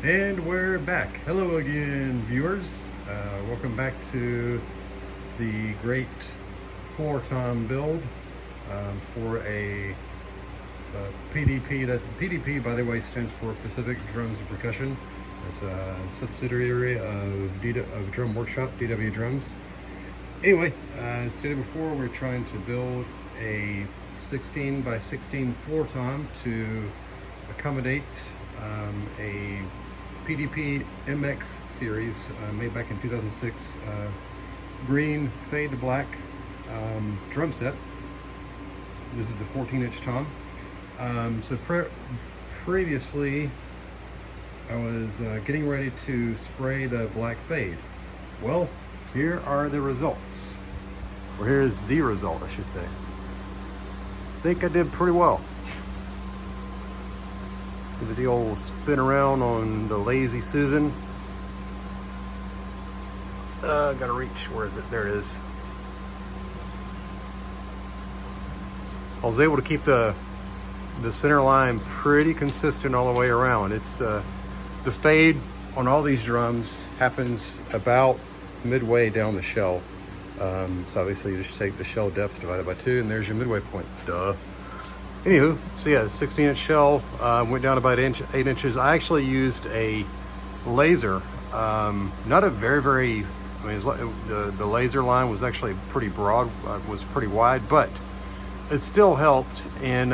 And we're back. Hello again, viewers. Welcome back to the great floor-tom build for a PDP. That's PDP, by the way, stands for Pacific Drums and Percussion. It's a subsidiary of Drum Workshop, DW Drums. Anyway, as stated before, we're trying to build a 16 by 16 floor-tom to accommodate a PDP MX series made back in 2006, green fade to black drum set. This is the 14-inch tom. Previously I was getting ready to spray the black fade. Well, here are the results. Or here's the result, I should say. I think I did pretty well. Give it the old spin around on the Lazy Susan. Gotta reach, where is it? There it is. I was able to keep the center line pretty consistent all the way around. It's the fade on all these drums happens about midway down the shell. So obviously you just take the shell depth divided by 2 and there's your midway point. Duh. Anywho, so yeah, 16-inch shell, went down about 8 inches. I actually used a laser, not a very, I mean, the laser line was actually pretty broad, was pretty wide, but it still helped in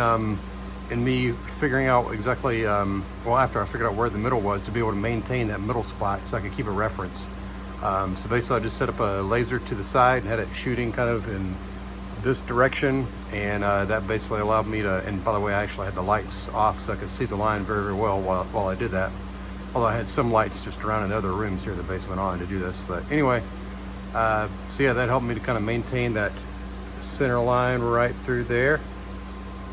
me figuring out exactly, well, after I figured out where the middle was, to be able to maintain that middle spot so I could keep a reference. So basically I just set up a laser to the side and had it shooting kind of in this direction, and that basically allowed me to, and by the way, I actually had the lights off so I could see the line very well while I did that. Although I had some lights just around in other rooms here in the basement on to do this. But anyway, so yeah, that helped me to kind of maintain that center line right through there.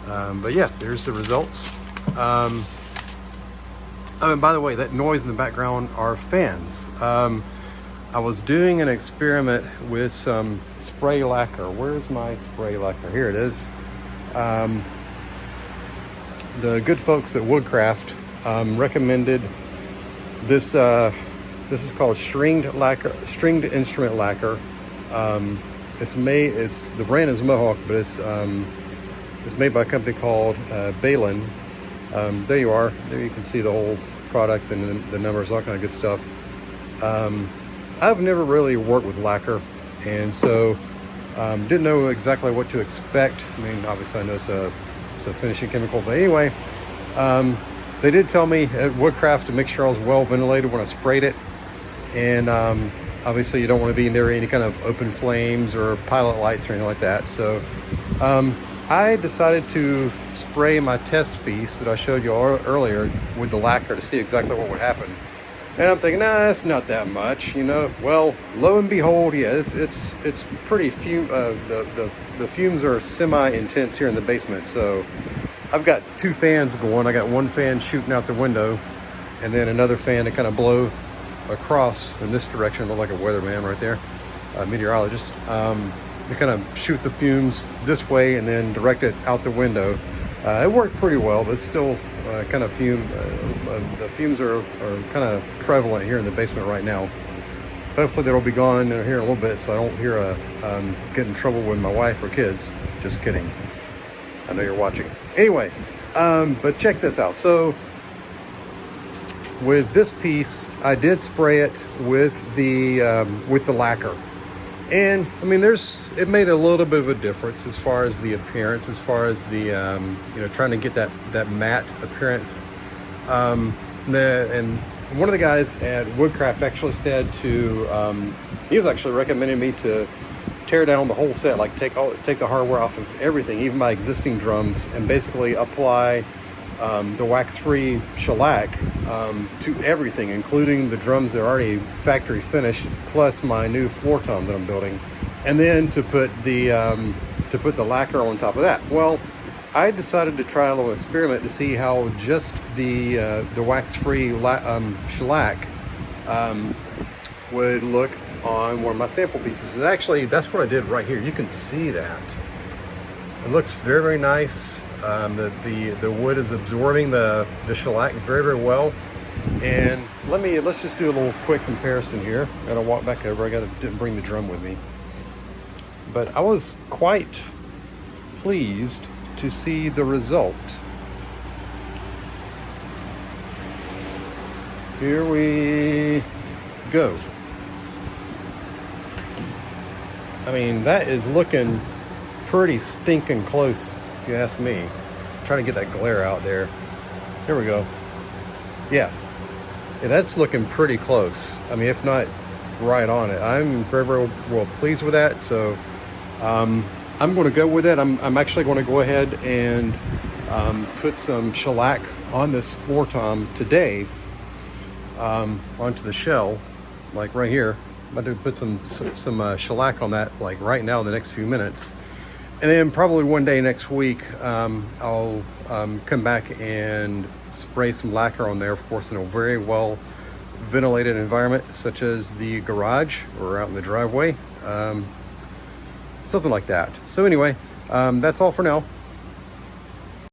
But yeah, there's the results. Oh, and by the way, that noise in the background are fans. I was doing an experiment with some spray lacquer. Where's my spray lacquer? Here it is. The good folks at Woodcraft recommended this. This is called stringed instrument lacquer. The brand is Mohawk, but it's made by a company called Balin. There you are. There you can see the whole product and the numbers, all kind of good stuff. I've never really worked with lacquer, and so didn't know exactly what to expect. I mean, obviously I know it's a finishing chemical, but anyway, they did tell me at Woodcraft to make sure I was well ventilated when I sprayed it, and obviously you don't want to be near any kind of open flames or pilot lights or anything like that. So I decided to spray my test piece that I showed you earlier with the lacquer to see exactly what would happen. And I'm thinking, nah, it's not that much, you know. Well, lo and behold, yeah, it's pretty fume. The fumes are semi-intense here in the basement. So I've got 2 fans going. I got one fan shooting out the window, and then another fan to kind of blow across in this direction. Look like a weatherman right there, a meteorologist. To kind of shoot the fumes this way and then direct it out the window. It worked pretty well, but still kind of the fumes are kind of prevalent here in the basement right now. Hopefully that'll be gone here in a little bit, so I don't hear get in trouble with my wife or kids. Just kidding. I know you're watching. Anyway, but check this out. So with this piece, I did spray it with the lacquer. And I mean, it made a little bit of a difference as far as the appearance, as far as the trying to get that matte appearance. And one of the guys at Woodcraft actually said he was actually recommending me to tear down the whole set, like take the hardware off of everything, even my existing drums, and basically apply the wax-free shellac to everything, including the drums that are already factory finished, plus my new floor tom that I'm building, and then to put the lacquer on top of that. Well, I decided to try a little experiment to see how just the wax-free shellac would look on one of my sample pieces. And actually, that's what I did right here. You can see that. It looks very, very nice. The wood is absorbing the shellac very, very well. And let's just do a little quick comparison here. Gotta walk back over. Didn't bring the drum with me. But I was quite pleased to see the result. Here we go. I mean, that is looking pretty stinking close, if you ask me. I'm trying to get that glare out there. Here we go. Yeah, that's looking pretty close. I mean, if not right on it. I'm very, very well pleased with that. So I'm going to go with it. I'm actually going to go ahead and put some shellac on this floor tom today, onto the shell, like right here. I'm about to put some shellac on that, like right now in the next few minutes. And then probably one day next week, I'll come back and spray some lacquer on there, of course, in a very well ventilated environment, such as the garage or out in the driveway, something like that. So anyway, that's all for now.